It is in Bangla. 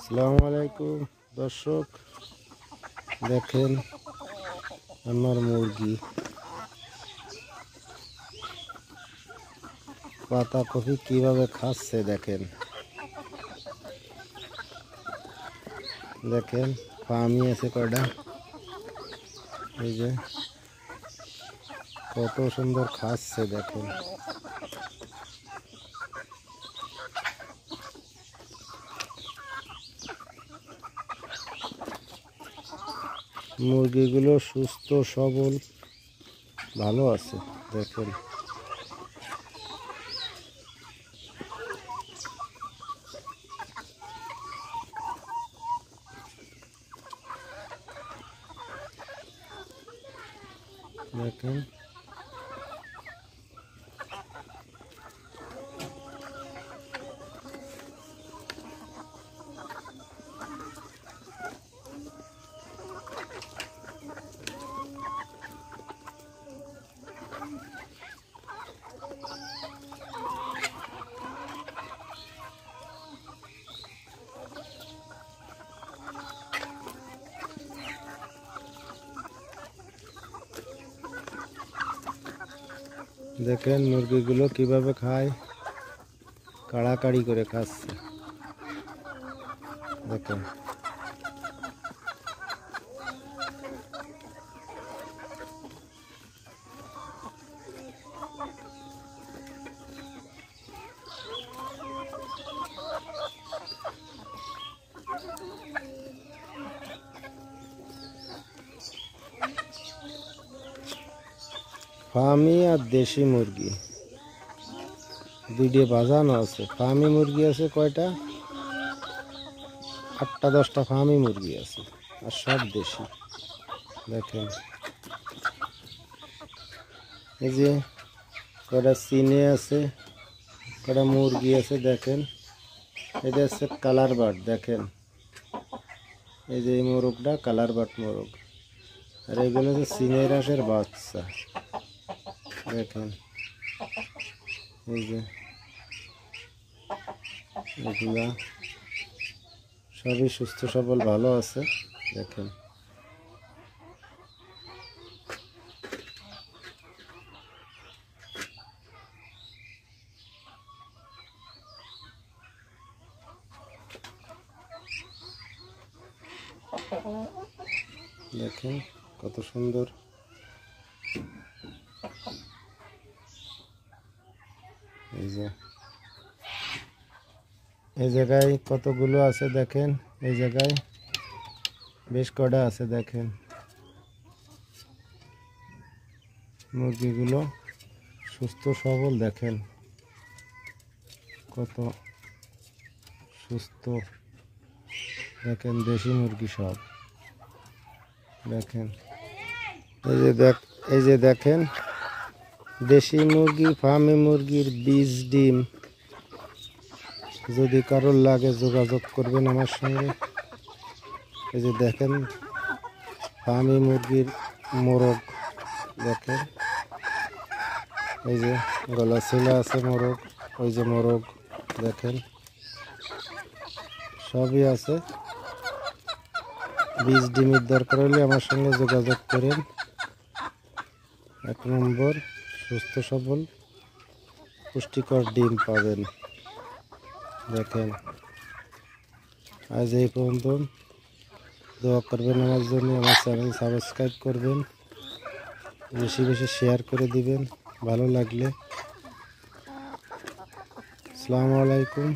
আসসালামু আলাইকুম দর্শক, দেখেন আমার মুরগি পাতাকপি কিভাবে খাচ্ছে। দেখেন দেখেন ফার্মি আছে কয়টা, এই যে কত সুন্দর খাচ্ছে। দেখেন মুরগিগুলো সুস্থ সবল ভালো আছে। দেখেন দেখেন দেখেন মুরগিগুলো কিভাবে খায়, কাড়াকাড়ি করে খাচ্ছে। দেখেন ফার্মি আর দেশি মুরগি দুইটা বাজানো আছে। ফার্মি মুরগি আছে কয়টা, 8টা 10টা ফার্মি মুরগি আছে, আর সব দেশি। দেখেন এই যে কয়টা চিনে আছে, কয়টা মুরগি আছে। দেখেন এটা হচ্ছে কালার বার্ড। দেখেন এই যে এই মোরগটা কালার বার্ড মোরগ, আর এগুলো হচ্ছে চিনের হাঁসের বাচ্চা। দেখেন এই যে এগুলা সবই সুস্থ সবল ভালো আছে। দেখেন দেখেন কত সুন্দর। এই জায়গায় কতগুলো আছে দেখেন, এই জায়গায় বেশ কটা আছে। দেখেন মুরগিগুলো সুস্থ সবল, দেখেন কত সুস্থ। দেখেন দেশি মুরগি সব। দেখেন এই যে দেখেন দেশি মুরগি ফার্মি মুরগির বীজ ডিম। যদি কারোর লাগে যোগাযোগ করবেন আমার সঙ্গে। এই যে দেখেন ফার্মি মুরগির মোরগ। দেখেন এই যে গলা ছেলা আছে মোরগ, ওই যে মোরগ। দেখেন সবই আছে। বীজ ডিমের দরকার হলে আমার সঙ্গে যোগাযোগ করেন। 1 নম্বর সুস্থ সবল পুষ্টিকর ডিম পাবেন। দেখেন আজ এই পর্যন্ত। দোয়া করবেন আমার জন্য, আমার চ্যানেল সাবস্ক্রাইব করবেন, বেশি বেশি শেয়ার করে দিবেন ভালো লাগলে। আসসালামু আলাইকুম।